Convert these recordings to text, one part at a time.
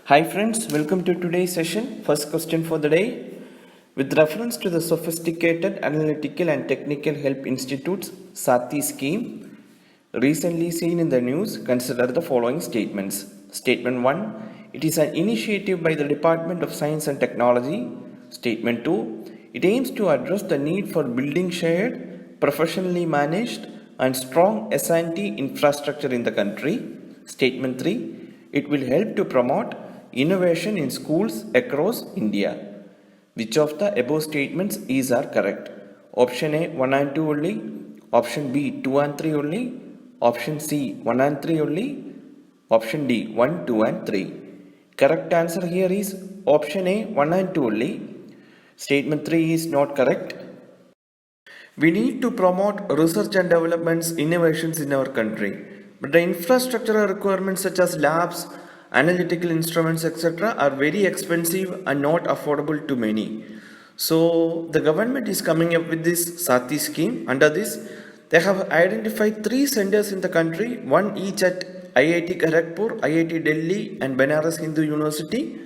Hi friends, welcome to today's session. First question for the day. With reference to the Sophisticated Analytical and Technical Help Institute's SATI scheme, recently seen in the news, consider the following statements. Statement 1. It is an initiative by the Department of Science and Technology. Statement 2. It aims to address the need for building shared, professionally managed, and strong S&T infrastructure in the country. Statement 3. It will help to promote innovation in schools across India. Which of the above statements are correct? Option A 1 and 2 only, option B 2 and 3 only, option C 1 and 3 only, option D 1, 2 and 3. Correct answer here is option A 1 and 2 only. Statement 3 is not correct. We need to promote research and developments, innovations in our country. But the infrastructural requirements such as labs, analytical instruments, etc., are very expensive and not affordable to many. So the government is coming up with this Sati scheme. Under this, they have identified 3 centers in the country, one each at IIT Kharagpur, IIT Delhi, and Banaras Hindu University.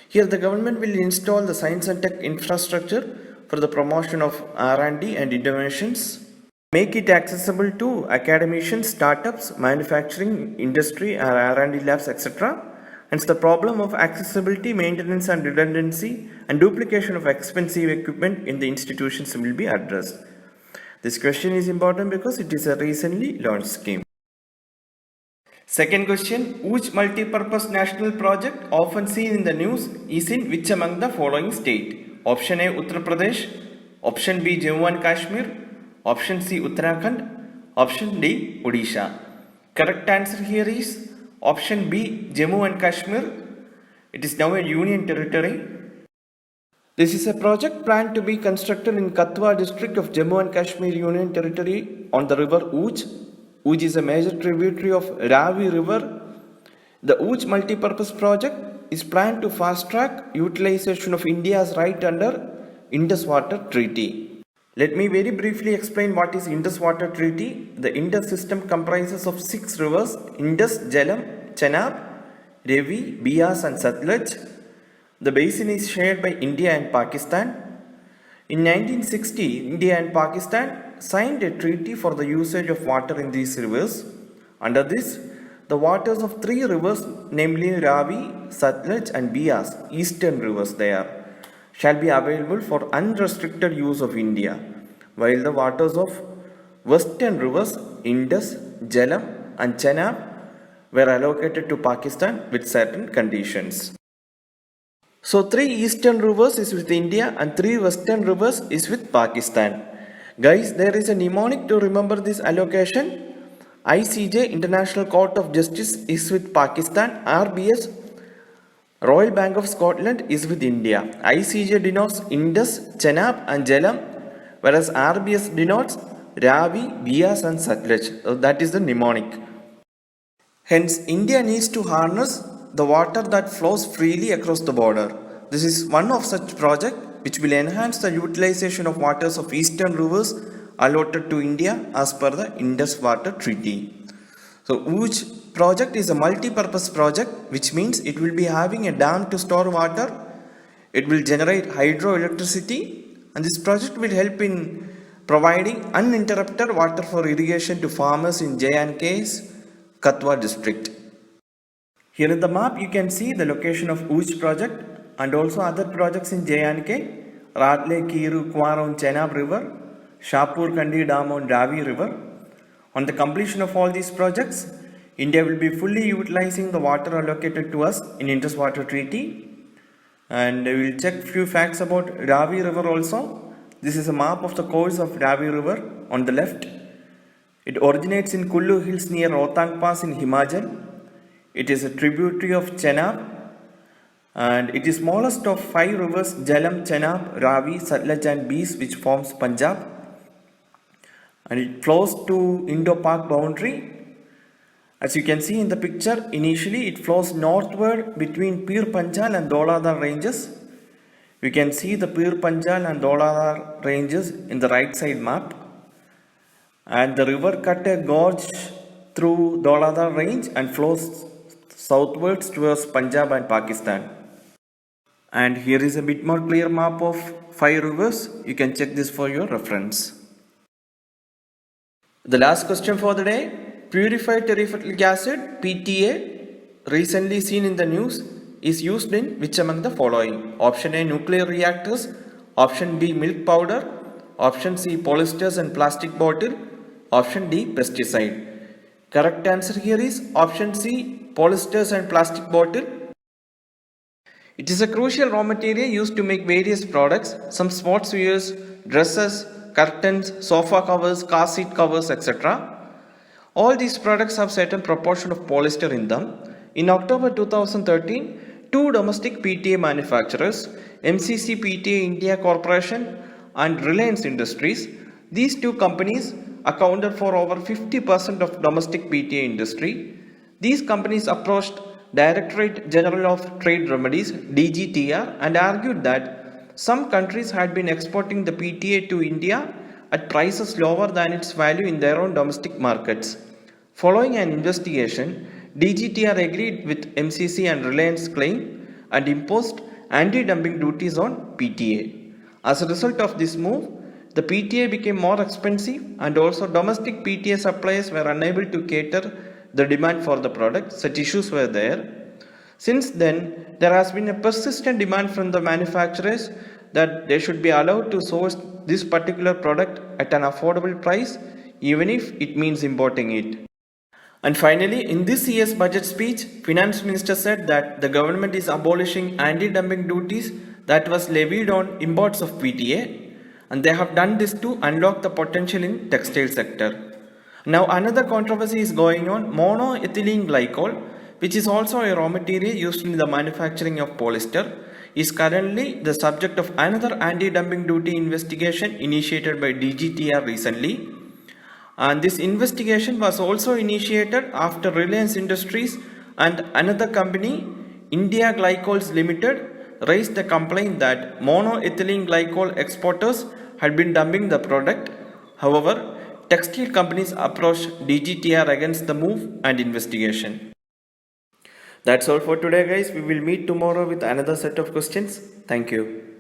Here, the government will install the science and tech infrastructure for the promotion of R&D and innovations, make it accessible to academicians, startups, manufacturing industry, R&D labs, etc. Hence, the problem of accessibility, maintenance, and redundancy and duplication of expensive equipment in the institutions will be addressed. This question is important because it is a recently launched scheme. Second question, which multi-purpose national project often seen in the news is in which among the following state? Option A Uttar Pradesh, option B Jammu and Kashmir, option C Uttarakhand, option D Odisha. Correct answer here is option B Jammu and Kashmir. It is now a union territory. This is a project planned to be constructed in Katwa district of Jammu and Kashmir Union Territory on the river Uj. Uj is a major tributary of Ravi River. The Uj multi-purpose project is planned to fast-track utilization of India's right under Indus Water Treaty. Let me very briefly explain what is Indus Water Treaty. The Indus system comprises of 6 rivers: Indus, Jhelum, Chenab, Ravi, Beas and Satluj. The basin is shared by India and Pakistan. In 1960, India and Pakistan signed a treaty for the usage of water in these rivers. Under this, the waters of 3 rivers, namely Ravi, Satluj and Beas, eastern rivers there, shall be available for unrestricted use of India, while the waters of western rivers, Indus, Jhelum and Chenab, were allocated to Pakistan with certain conditions. So 3 eastern rivers is with India and 3 western rivers is with Pakistan. Guys, there is a mnemonic to remember this allocation. ICJ, International Court of Justice, is with Pakistan. RBS, Royal Bank of Scotland, is with India. ICJ denotes Indus, Chenab and Jhelum, whereas RBS denotes Ravi, Beas and Satluj. So that is the mnemonic. Hence, India needs to harness the water that flows freely across the border. This is one of such project which will enhance the utilization of waters of eastern rivers allotted to India as per the Indus Water Treaty. So, Uj project is a multi-purpose project, which means it will be having a dam to store water, it will generate hydroelectricity, and this project will help in providing uninterrupted water for irrigation to farmers in J&K's Katwa district. Here in the map you can see the location of Uj project and also other projects in J&K, Ratle, Kiru, Kuwaram, Chenab river, Shapur Kandi Dam on Ravi river. On the completion of all these projects, India will be fully utilizing the water allocated to us in Indus Water Treaty. And we will check few facts about Ravi river also. This is a map of the course of Ravi river on the left. It originates in Kullu Hills near Rohtang Pass in Himachal. It is a tributary of Chenab and it is smallest of 5 rivers: Jhelum, Chenab, Ravi, Satluj and Beas, which forms Punjab. And it flows to Indo-Pak boundary. As you can see in the picture, initially it flows northward between Pir Panjal and Dauladhar ranges. You can see the Pir Panjal and Dauladhar ranges in the right side map. And the river cut a gorge through Dauladhar range and flows southwards towards Punjab and Pakistan. And here is a bit more clear map of 5 rivers. You can check this for your reference. The last question for the day. Purified terephthalic acid, PTA, recently seen in the news, is used in which among the following? Option A, nuclear reactors. Option B, milk powder. Option C, polyesters and plastic bottle. Option D, pesticide. Correct answer here is option C, polyesters and plastic bottle. It is a crucial raw material used to make various products, some sports wears, dresses, curtains, sofa covers, car seat covers, etc. All these products have certain proportion of polyester in them. In October 2013, two domestic PTA manufacturers, MCC PTA India Corporation and Reliance Industries, these two companies accounted for over 50% of domestic PTA industry. These companies approached Directorate General of Trade Remedies DGTR and argued that some countries had been exporting the PTA to India at prices lower than its value in their own domestic markets. Following an investigation, DGTR agreed with MCC and Reliance claim and imposed anti-dumping duties on PTA. As a result of this move, the PTA became more expensive and also domestic PTA suppliers were unable to cater the demand for the product. Such issues were there. Since then, there has been a persistent demand from the manufacturers that they should be allowed to source this particular product at an affordable price, even if it means importing it. And finally, in this year's budget speech, Finance Minister said that the government is abolishing anti-dumping duties that was levied on imports of PTA, and they have done this to unlock the potential in textile sector. Now another controversy is going on. Monoethylene glycol, which is also a raw material used in the manufacturing of polyester, is currently the subject of another anti-dumping duty investigation initiated by DGTR recently. And this investigation was also initiated after Reliance Industries and another company, India Glycols Limited, raised a complaint that monoethylene glycol exporters had been dumping the product. However, textile companies approached DGTR against the move and investigation. That's all for today, guys. We will meet tomorrow with another set of questions. Thank you.